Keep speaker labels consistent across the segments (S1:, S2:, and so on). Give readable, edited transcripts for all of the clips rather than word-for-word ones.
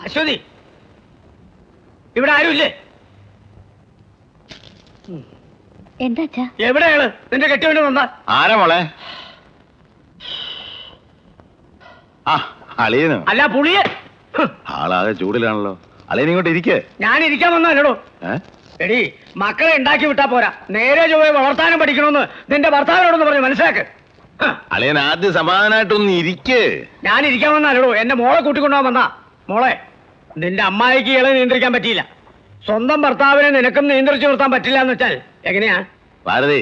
S1: അശ്വതി, ഇവിടെ ആരുമില്ലേ?
S2: എന്താ
S1: എവിടെയാണ് നിന്റെ കെട്ടിയോണ്ട് വന്ന?
S3: ആരാ മോളെ? ആ അളിയനോ?
S1: അല്ല പുളിയെ.
S3: ആളാകെ ചൂടിലാണല്ലോ. അളിയൻ ഇങ്ങോട്ട് ഇരിക്കേ.
S1: ഞാൻ ഇരിക്കാൻ വന്നല്ലോ. എടി, മക്കളെ ഉണ്ടാക്കി വിട്ടാ പോരാ, നേരെ ചൊവ്വേ വളർത്താനും പഠിക്കണമെന്ന് നിന്റെ ഭർത്താവിനോടൊന്ന് പറഞ്ഞ് മനസ്സിലാക്ക്.
S3: അളിയൻ ആദ്യം സമാധാനമായിട്ടൊന്ന് ഇരിക്കേ.
S1: ഞാൻ ഇരിക്കാൻ വന്നല്ലോ, എന്റെ മോളെ കൂട്ടിക്കൊണ്ടുപോകാൻ വന്നാ. മോളെ, നിന്റെ അമ്മായിക്ക് ഇളെ നിയന്ത്രിക്കാൻ പറ്റിയില്ല, സ്വന്തം ഭർത്താവിനെ നിനക്കും നിയന്ത്രിച്ചു നിർത്താൻ പറ്റില്ല എന്ന് വെച്ചാൽ എങ്ങനെയാ?
S3: ഭാരതി,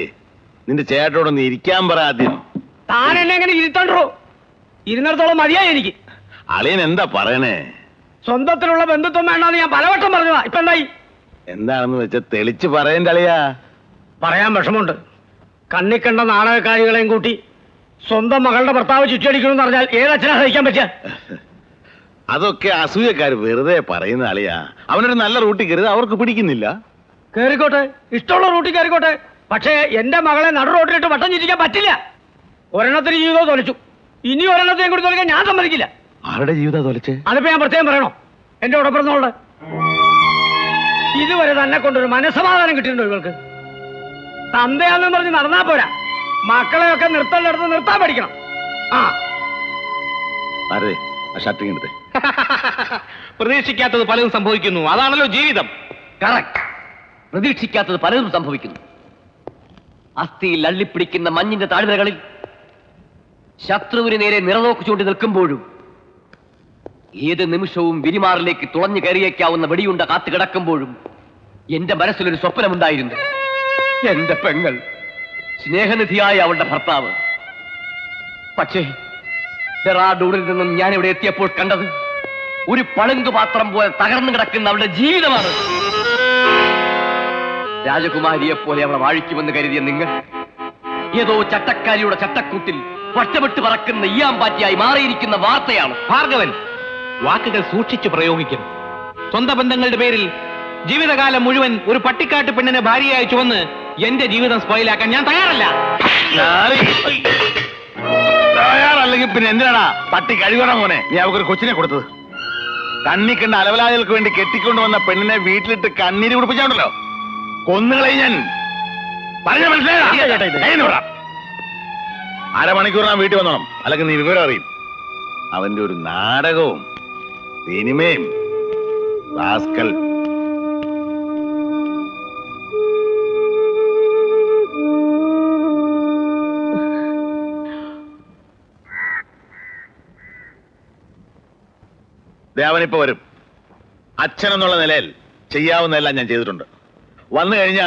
S3: നിന്റെ ചേട്ടനോടൊന്ന് ഇരിക്കാൻ പറ ആദ്യം.
S1: താൻ എന്നെ എങ്ങനെ ഇരുത്തണ്ടോ? ഇരുന്നിടത്തോളം മതിയായി എനിക്ക്.
S3: അളിയൻ എന്താ പറയണേ?
S1: സ്വന്തത്തിലുള്ള ബന്ധുത്വം വേണ്ടെന്ന് ഞാൻ പലവട്ടം പറഞ്ഞതാ. ഇപ്പൊ എന്തായി?
S3: എന്താണെന്ന് വെച്ചാ തെളിച്ച് പറയണ്ട അളിയാ.
S1: പറയാൻ വിഷമമുണ്ട്. കണ്ണിക്കണ്ട നാടകക്കാരികളെയും കൂട്ടി സ്വന്തം മകളുടെ ഭർത്താവ് ചുറ്റടിക്കണമെന്ന് പറഞ്ഞാൽ ഏതച്ഛനാ സഹിക്കാൻ പറ്റുക?
S3: അതൊക്കെ അസൂയക്കാർ വെറുതെ പറയുന്ന അളിയാ. അവനൊരു നല്ല റൂട്ടിൽ കയറിയത് അവർക്ക് പിടിക്കുന്നില്ല.
S1: കേറിക്കോട്ടെ, ഇഷ്ടമുള്ള റൂട്ടിൽ കയറിക്കോട്ടെ. പക്ഷേ എന്റെ മകളെ നടു റോട്ടിലിട്ട് വട്ടം ചിരിക്കാൻ പറ്റില്ല. ഒരെണ്ണത്തിന് ജീവിതം തൊലച്ചു, ഇനി ഒരെണ്ണത്തെയും കൂടി തൊലക്കാൻ ഞാൻ സമ്മതിക്കില്ല.
S3: ആരുടെ ജീവിതം തൊലച്ച്?
S1: അതിപ്പോ ഞാൻ പ്രത്യേകം പറയണോ? എന്റെ ഉടപ്പിറന്നോളെ ഇതുവരെ തന്നെ കൊണ്ടൊരു മനസ്സമാധാനം കിട്ടിയിട്ടുണ്ടോ ഇവൾക്ക്? തന്തയാണെന്ന് പറഞ്ഞ് നടന്നാ പോരാ, മക്കളെയൊക്കെ നിർത്തേണ്ടടുത്ത് നിർത്താൻ പഠിക്കണം. ആ
S3: ഷർട്ടിങ് എടുത്തേ.
S4: പ്രതീക്ഷിക്കാത്തത് പലതും സംഭവിക്കുന്നു, അതാണല്ലോ ജീവിതം.
S5: കറക്റ്റ്. പ്രതീക്ഷിക്കാത്തത് പലതും സംഭവിക്കുന്നു. അസ്ഥിയിൽ അള്ളിപ്പിടിക്കുന്ന മഞ്ഞിന്റെ താഴ്വരകളിൽ ശത്രുവിന് നേരെ നിറനോക്ക് ചൂണ്ടി നിൽക്കുമ്പോഴും ഏത് നിമിഷവും വിരിമാറിലേക്ക് തുളഞ്ഞു കയറിയേക്കാവുന്ന വെടിയുണ്ട കാത്തു കിടക്കുമ്പോഴും എന്റെ മനസ്സിലൊരു സ്വപ്നമുണ്ടായിരുന്നു. എന്റെ പെങ്ങൾ, സ്നേഹനിധിയായ അവളുടെ ഭർത്താവ്. പക്ഷേ ഡെറാഡൂണിൽ നിന്നും ഞാൻ ഇവിടെ എത്തിയപ്പോൾ കണ്ടത് ഒരു പളുങ്ക് പാത്രം പോലെ തകർന്നു കിടക്കുന്ന അവളുടെ ജീവിതമാണ്. രാജകുമാരിയെപ്പോലെ അവളെ വാഴിക്കുമെന്ന് കരുതിയ നിങ്ങൾ ഏതോ ചട്ടക്കാരിയുടെ ചട്ടക്കൂട്ടിൽ വട്ടമിട്ട് പറക്കുന്ന ഈയാമ്പാറ്റിയായി മാറിയിരിക്കുന്ന വാർത്തയാണ്.
S4: ഭാർഗവൻ, വാക്കുകൾ സൂക്ഷിച്ചു പ്രയോഗിക്കണം. സ്വന്തം ബന്ധങ്ങളുടെ പേരിൽ ജീവിതകാലം മുഴുവൻ ഒരു പട്ടിക്കാട്ട് പെണ്ണിനെ ഭാര്യയായി ചുവന്ന് എന്റെ ജീവിതം സ്പോയിലാക്കാൻ ഞാൻ തയ്യാറല്ല.
S3: തയ്യാറല്ലെങ്കിൽ പിന്നെ എന്തിനാടാ പട്ടി കഴിവണം മോനെ നീ അവർക്കൊരു കൊച്ചിനെ കൊടുത്തത്? കണ്ണിക്കണ്ട അലവലാദികൾക്ക് വേണ്ടി കെട്ടിക്കൊണ്ടുവന്ന പെണ്ണിനെ വീട്ടിലിട്ട് കണ്ണീര് കുടിപ്പിച്ചാണല്ലോ കൊന്നുകളെ ഞാൻ. പറഞ്ഞ മനസ്സിലായി? അരമണിക്കൂർ ഞാൻ വീട്ടിൽ വന്നോണം, അല്ലെങ്കിൽ നീ വിവരം അറിയും. അവന്റെ ഒരു നാടകവും സിനിമയും. റാസ്കൽ. ദേവനിപ്പോ വരും. അച്ഛനെന്നുള്ള നിലയിൽ ചെയ്യാവുന്നതെല്ലാം ഞാൻ ചെയ്തിട്ടുണ്ട്. വന്നു കഴിഞ്ഞാ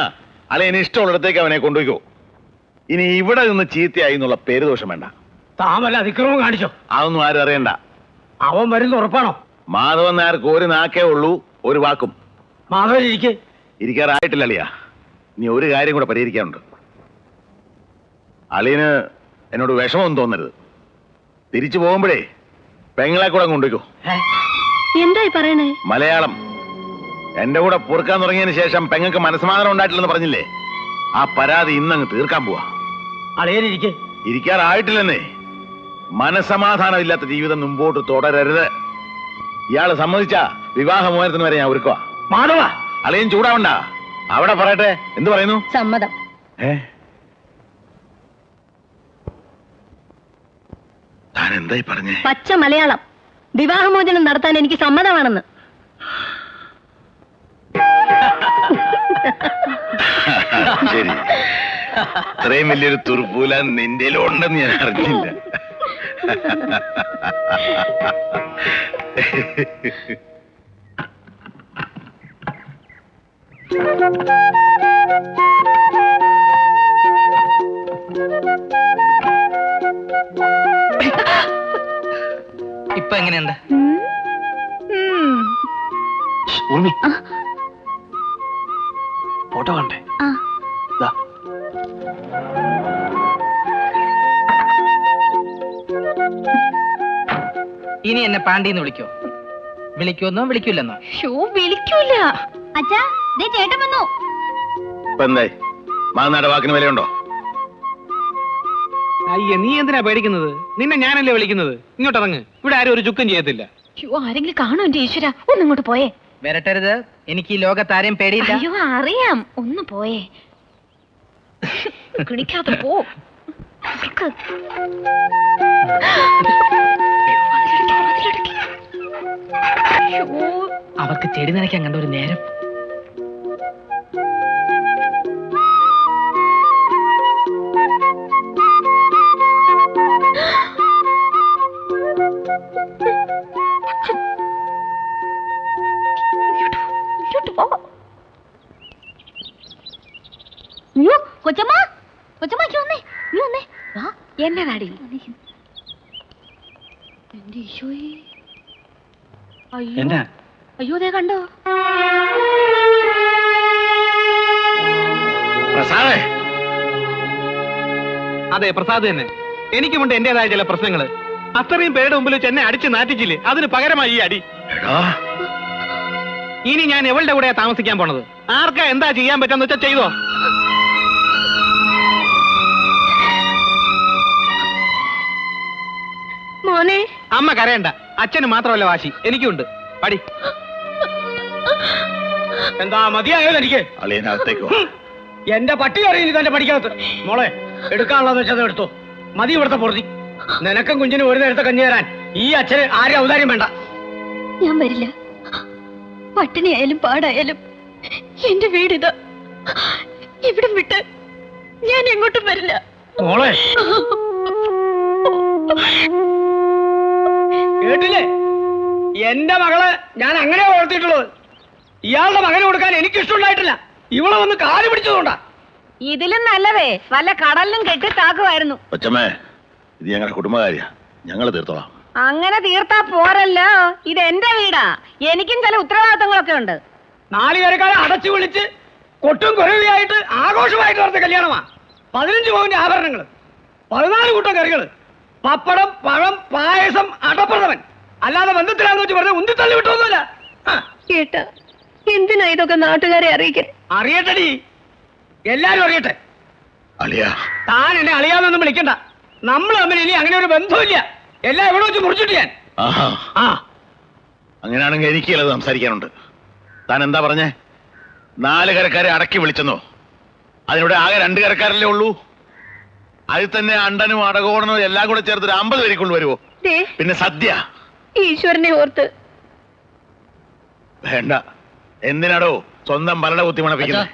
S3: അളിയന് ഇഷ്ടമുള്ളിടത്തേക്ക് അവനെ കൊണ്ടുപോയിക്കോ. ഇനി ഇവിടെ നിന്ന് ചീത്തയായി എന്നുള്ള പേര് ദോഷം വേണ്ട.
S1: താമല്ല അതിക്രമം കാണിച്ചോ?
S3: അതൊന്നും ആരും അറിയണ്ട.
S1: അവൻ വരുന്ന ഉറപ്പാണോ?
S3: മാധവൻ നായർക്ക് ഒരു നാക്കേ ഉള്ളൂ, ഒരു വാക്കും.
S1: മാധവൻ
S3: ഇരിക്കാറായിട്ടില്ല അളിയാ. നീ ഒരു കാര്യം കൂടെ പരിഹരിക്കാനുണ്ട്. അളിയന് എന്നോട് വിഷമമൊന്നും തോന്നരുത്. തിരിച്ചു പോകുമ്പോഴേ പെങ്ങളെ കൂടെ കൊണ്ടുപോയിക്കോ.
S2: എന്തായി പറയണേ?
S3: മലയാളം എന്റെ കൂടെ പൊറുക്കാൻ തുടങ്ങിയതിന് ശേഷം പെങ്ങൾക്ക് മനസ്സമാധാനം ഉണ്ടായിട്ടില്ലെന്ന് പറഞ്ഞില്ലേ, ആ പരാതി ഇന്നങ്ങ് തീർക്കാൻ പോവാ. ഇരിക്കാറായിട്ടില്ലെന്നേ. മനസ്സമാധാനം ഇല്ലാത്ത ജീവിതം മുമ്പോട്ട് തുടരരുത്. ഇയാള് സമ്മതിച്ച വിവാഹമോചനത്തിന് വരെ ഞാൻ ഒരുക്കുക.
S1: മാധവ,
S3: അളിയൻ ചൂടാവണ്ട. അവിടെ പറയട്ടെ. എന്ത് പറയുന്നു?
S2: സമ്മതം.
S3: താൻ എന്തായി പറഞ്ഞേ?
S2: പച്ച മലയാളം. വിവാഹമോചനം നടത്താൻ എനിക്ക് സമ്മതമാണെന്ന്.
S3: ശരി, ഇത്രയും വലിയൊരു തുറുപ്പൂല നിന്റെ ഉണ്ടെന്ന് ഞാൻ അറിഞ്ഞില്ല.
S4: ഇപ്പൊ എങ്ങനെയുണ്ട്?
S3: ഫോട്ടോ കണ്ടേ?
S4: ഇനി എന്നെ പാണ്ടിന്ന് വിളിക്കോ? വിളിക്കുമെന്നോ വിളിക്കൂലെന്നോ?
S2: വിളിക്കൂല. അച്ഛാ, ചേട്ടൻ വന്നു.
S3: ഇപ്പൊ എന്തായി? മാങ്ങാടെ വാക്കിന് വിലയുണ്ടോ?
S4: അയ്യ, നീ എന്തിനാ പേടിക്കുന്നത്? നിന്നെ ഞാനല്ലേ വിളിക്കുന്നത്. ഇങ്ങോട്ട് ഇറങ്ങ്. ഇവിടെ ആരും ഒരു ചുക്കും ചെയ്യത്തില്ല.
S2: ആരെങ്കിലും കാണോ എന്റെ ഈശ്വര, ഒന്നിങ്ങോട്ട് പോയേ.
S6: വരട്ടരുത്, എനിക്ക് ഈ ലോകത്താരെയും പേടിയില്ല.
S2: അയ്യോ അറിയാം, ഒന്ന് പോയേ. കിണിക്കാതെ പോ.
S6: അവർക്ക് ചെടി നനയ്ക്കാൻ കണ്ട ഒരു നേരം.
S2: കൊച്ചമ്മ, കൊച്ചമ്മ വന്നേ, നീ വന്നേ. എന്നതാടി എന്റെ ഈശോയെ. അയ്യോ അയ്യോ, ദേ കണ്ടോ?
S4: അതെ, പ്രസാദ് തന്നെ. എനിക്കുമുണ്ട് എന്റേതായ ചില പ്രശ്നങ്ങള്. അത്രയും പേരുടെ മുമ്പിൽ ചെന്നെ അടിച്ച് നാറ്റിച്ചില്ലേ, അതിന് പകരമായി ഈ അടി. ഇനി ഞാൻ എവളുടെ കൂടെയാ താമസിക്കാൻ പോണത്? ആർക്കാ എന്താ ചെയ്യാൻ പറ്റാന്ന് വെച്ചാ ചെയ്തോ.
S2: മോനെ,
S4: അമ്മ കരയണ്ട, അച്ഛന് മാത്രമല്ല വാശി, എനിക്കുണ്ട്. പടി.
S1: എന്താ മതിയായോ എനിക്ക്? എന്റെ പട്ടി അറിയില്ല തന്റെ പഠിക്കാത്ത മോളെ. എടുക്കാനുള്ളതെന്ന് വെച്ചത് എടുത്തോ. മതി ഇവിടുത്തെ പൊറുതി. നിനക്കും കുഞ്ഞിനും ഒരു നേരത്തെ കഞ്ഞി തരാൻ ഈ അച്ഛന് ആരും ഔദാര്യം വേണ്ട.
S2: ഞാൻ വരില്ല. പട്ടിണിയായാലും പാടായാലും എന്റെ വീടിതാ. ഇവിടം വിട്ട് ഞാൻ എങ്ങോട്ടും വരില്ല.
S1: മോളെ കേട്ടില്ലേ? എന്റെ മകളെ ഞാൻ അങ്ങനെ വളർത്തിയിട്ടുള്ളത്. ഇയാളുടെ മകന് കൊടുക്കാൻ എനിക്ക് ഇഷ്ടമുണ്ടായിട്ടില്ല. ഇവളെ വന്ന് കാല് പിടിച്ചതുകൊണ്ടാ.
S2: ഇതിലും നല്ലതേ വല്ല കടലിലും കെട്ടിത്താക്കുമായിരുന്നു.
S3: കൊച്ചമ്മേ, ഇത് ഞങ്ങളുടെ കുടുംബകാര്യ, ഞങ്ങൾ തീർത്തോളാം.
S2: അങ്ങനെ തീർത്താ പോരല്ലോ. ഇത് എന്റെ വീടാ, എനിക്കും ചില ഉത്തരവാദിത്തങ്ങളൊക്കെ ഉണ്ട്.
S1: നാളികേരക്കാരെ അടച്ചു വിളിച്ച് കൊട്ടും കുരവിയായിട്ട് ആഘോഷമായിട്ട് നടത്തിയ കല്യാണമാ. 15 പവന്റെ ആഭരണങ്ങൾ, 14 കൂട്ടം കറികള്, പപ്പടം, പഴം, പായസം, അടപ്രഥമൻ. അല്ലാതെ ബന്ധത്തിലാന്ന് വെച്ച് പറഞ്ഞ ഉന്തിത്തള്ളി വിട്ടൊന്നുമില്ല.
S2: കേട്ടാ, എന്തിനാ ഇതൊക്കെ നാട്ടുകാരെ അറിയിക്കേ?
S1: അറിയട്ടടി, എല്ലാരും അറിയട്ടെ. താൻ എന്നെ അളിയാന്നൊന്നും വിളിക്കണ്ട. നമ്മൾ തമ്മിൽ ഇനി അങ്ങനെ ഒരു ബന്ധമില്ല. എല്ലാം എവിടെ വെച്ച് മുറിച്ചിട്ട് ഞാൻ.
S3: അങ്ങനെയാണെങ്കിൽ എനിക്കത് സംസാരിക്കാനുണ്ട്. താൻ എന്താ പറഞ്ഞേ? 4 കരക്കാരെ അടക്കി വിളിച്ചെന്നോ? അതിനൂടെ ആകെ 2 കരക്കാരല്ലേ ഉള്ളൂ. അതിൽ തന്നെ അണ്ടനും അടകോടനും എല്ലാം കൂടെ ചേർത്ത് 50 പേരിക്കുള്ളൂ വരുമോ? പിന്നെ സദ്യ.
S2: ഈശ്വരനെ ഓർത്ത്
S3: വേണ്ട. എന്തിനാടോ സ്വന്തം ഭരണ കുത്തി മണപ്പിക്കുന്നത്?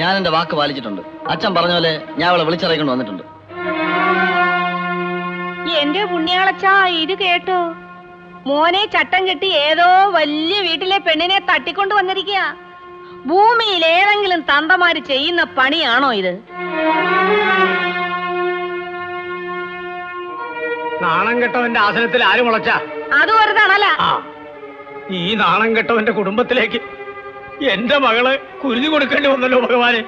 S5: ഞാൻ എന്റെ വാക്ക് പാലിച്ചിട്ടുണ്ട്. അച്ഛൻ പറഞ്ഞ പോലെ ഞാൻ അവളെ വിളിച്ചിറക്കൊണ്ട് വന്നിട്ടുണ്ട്.
S2: എന്റെ പുണ്യാളച്ചാ, ഇത് കേട്ടോ? മോനെ ചട്ടം കെട്ടി ഏതോ വലിയ വീട്ടിലെ പെണ്ണിനെ തട്ടിക്കൊണ്ട് വന്നിരിക്കുക. ഭൂമിയിൽ ഏതെങ്കിലും തന്തമാര് ചെയ്യുന്ന പണിയാണോ ഇത്?
S1: നാണം കെട്ടവന്റെ ആസനത്തിൽ ആര് മുളച്ച?
S2: അത് വെറുതാണല്ല.
S1: ഈ നാണം കെട്ടവന്റെ കുടുംബത്തിലേക്ക് എന്റെ മകള് കുരുതി കൊടുക്കേണ്ടി വന്നല്ലോ ഭഗവാനെ.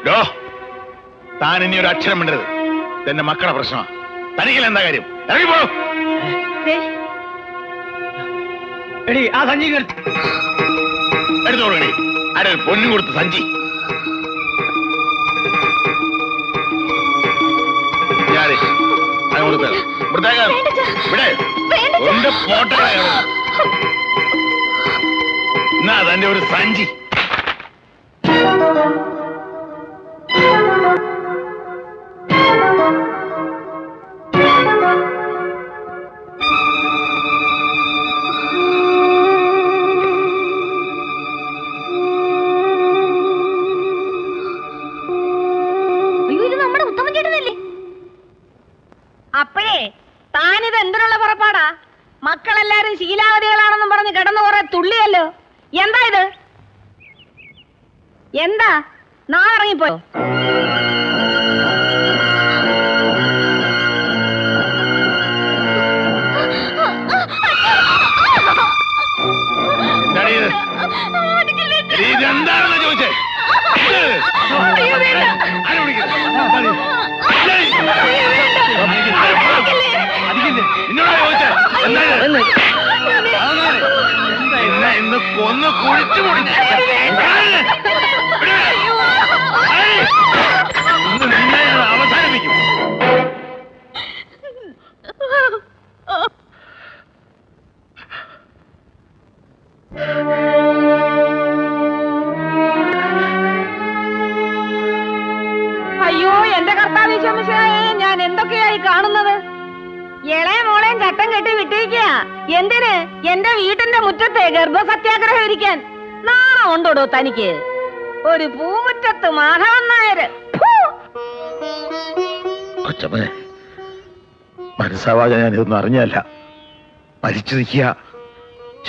S3: താൻ ഇനി ഒരു അക്ഷരം മിണ്ടരുത്. എന്റെ മക്കളുടെ പ്രശ്നമാണ്. തനിക്കിൽ എന്താ കാര്യം? ഇറങ്ങിപ്പോ.
S1: എടി, ആ സഞ്ചി
S3: എടുത്തോളൂ. എടി, ആരെ പൊന്നും കൊടുത്ത് സഞ്ചി. എന്നാ തന്റെ ഒരു സഞ്ചി.
S2: അപ്പോഴേ താനിത് എന്തിനുള്ള പുറപ്പാടാ? മക്കളെല്ലാരും ശീലാവതികളാണെന്നും പറഞ്ഞ് കിടന്നു കുറെ തുള്ളിയല്ലോ. എന്താ ഇത്? എന്താ നാളെ ഇറങ്ങിപ്പോയോ?
S3: എന്താണെന്ന് ചോദിച്ചേ? ഇന്ന് കൊന്ന് കുഴിച്ചു അവസാനിപ്പിക്കും.
S2: ചട്ടം കെട്ടി വിട്ടിരിക്കുക. എന്തിന്? എന്റെ വീട്ടിന്റെ മുറ്റത്തെ ഗർഭസത്യാഗ്രഹം ഇരിക്കാൻ. നാണം ഉണ്ടോടോ തനിക്ക്? ഒരു പൂമുറ്റത്ത് മാധവൻ നായർ.
S3: കൊച്ചമ്മേ, മനസ്സാവാതെ ഞാൻ ഇതൊന്നും അറിഞ്ഞല്ല. മരിച്ചു നിൽക്കുക,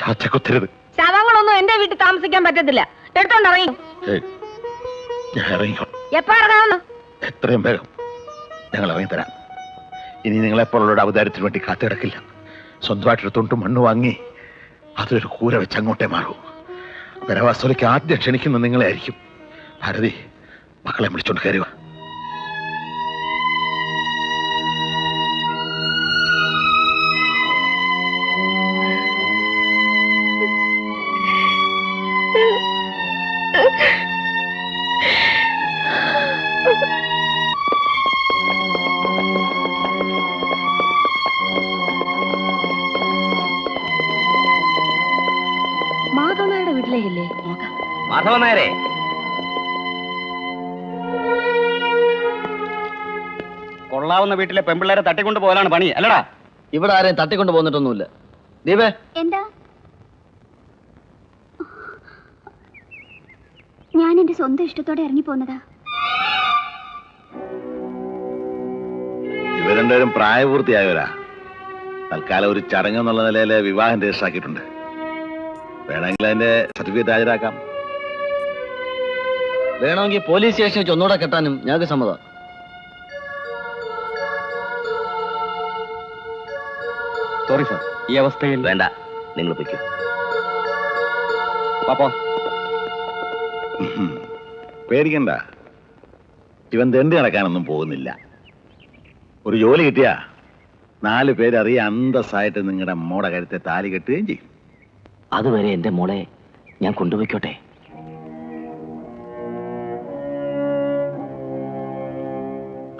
S3: ചാച്ചക്കൊത്തരുത്.
S2: ശവങ്ങളൊന്നും എന്റെ വീട്ടിൽ താമസിക്കാൻ പറ്റത്തില്ല. എടുത്തോണ്ട് ഇറങ്ങി.
S3: ഞാൻ ഇറങ്ങിക്കോ.
S2: എപ്പോ ഇറങ്ങാമെന്ന്?
S3: എത്രയും വേഗം ഞങ്ങൾ ഇറങ്ങിത്തരാം. ഇനി നിങ്ങളെപ്പോഴുള്ള അവതാരത്തിന് വേണ്ടി കാത്തിടക്കില്ല. സ്വന്തമായിട്ടൊരു തൊണ്ടും മണ്ണ് വാങ്ങി അതൊരു കൂര വെച്ച് അങ്ങോട്ടേ മാറൂ. പരവാസ്തുലയ്ക്ക് ആദ്യം ക്ഷണിക്കുന്ന നിങ്ങളെ ആയിരിക്കും. ഭാരതി, മക്കളെ വിളിച്ചോണ്ട് കയറുക.
S2: മാധവനായുടെ വീട്ടിലേക്കല്ലേ നോക്കാം.
S5: മാധവൻ നായരെ,
S1: കൊള്ളാവുന്ന വീട്ടിലെ പെമ്പിള്ളേരെ തട്ടിക്കൊണ്ട് പോകാനാണ് പണി അല്ലടാ.
S5: ഇവിടെ ആരെയും തട്ടിക്കൊണ്ട് പോന്നിട്ടൊന്നുമില്ല. ദീപേ,
S7: എന്താ? ഞാൻ എന്റെ സ്വന്തം ഇഷ്ടത്തോടെ ഇറങ്ങി പോന്നതാ.
S3: ഇവർ രണ്ടുപേരും പ്രായപൂർത്തിയായവരാ. തൽക്കാലം ഒരു ചടങ്ങ് എന്നുള്ള നിലയിൽ വിവാഹം രജിസ്റ്ററാക്കിയിട്ടുണ്ട്. വേണമെങ്കിൽ അതിന്റെ സർട്ടിഫിക്കറ്റ് ഹാജരാക്കാം.
S5: വേണമെങ്കിൽ പോലീസ് സ്റ്റേഷൻ വെച്ച് ഒന്നുകൂടെ കെട്ടാനും ഞങ്ങൾക്ക് സമ്മതം.
S1: സോറി സാർ, ഈ അവസ്ഥയിൽ
S5: വേണ്ട, നിങ്ങൾ പൊയ്ക്കോ.
S1: പാപ്പോ.
S3: പേടിക്കണ്ട, ഇവൻ തെണ്ടി നടക്കാനൊന്നും പോകുന്നില്ല. ഒരു ജോലി കിട്ടിയാ 4 പേരറിയ അന്തസ്സായിട്ട് നിങ്ങളുടെ മോടെ കരുത്തെ താലി കെട്ടുകയും ചെയ്യും.
S5: അതുവരെ എന്റെ മോളെ ഞാൻ കൊണ്ടുപോയിക്കോട്ടെ.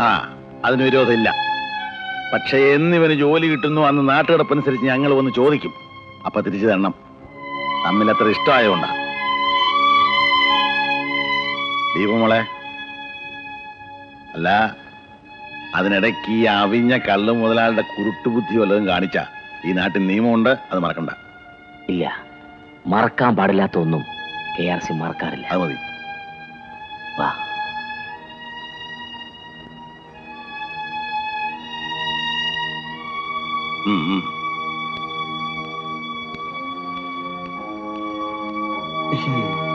S3: ആ, അതിന് വിരോധമില്ല. പക്ഷെ എന്നിവന് ജോലി കിട്ടുന്നു അന്ന് നാട്ടുകിടപ്പനുസരിച്ച് ഞങ്ങൾ വന്ന് ചോദിക്കും. അപ്പൊ തിരിച്ചു തരണം. തമ്മിൽ അത്ര ഇഷ്ടമായോണ്ടാ. ദീപമോളെ, അല്ല അതിനിടയ്ക്ക് ഈ അവിഞ്ഞ കള്ളു മുതലാളുടെ കുരുട്ടുബുദ്ധി വല്ലതും കാണിച്ച ഈ നാട്ടിൽ നിയമമുണ്ട്, അത് മറക്കണ്ട.
S5: ഇല്ല, മറക്കാൻ പാടില്ലാത്ത ഒന്നും KRC മറക്കാറില്ല.
S3: അത് മതി.
S5: വാ.
S3: ഉം, ഉം.
S1: ഉം.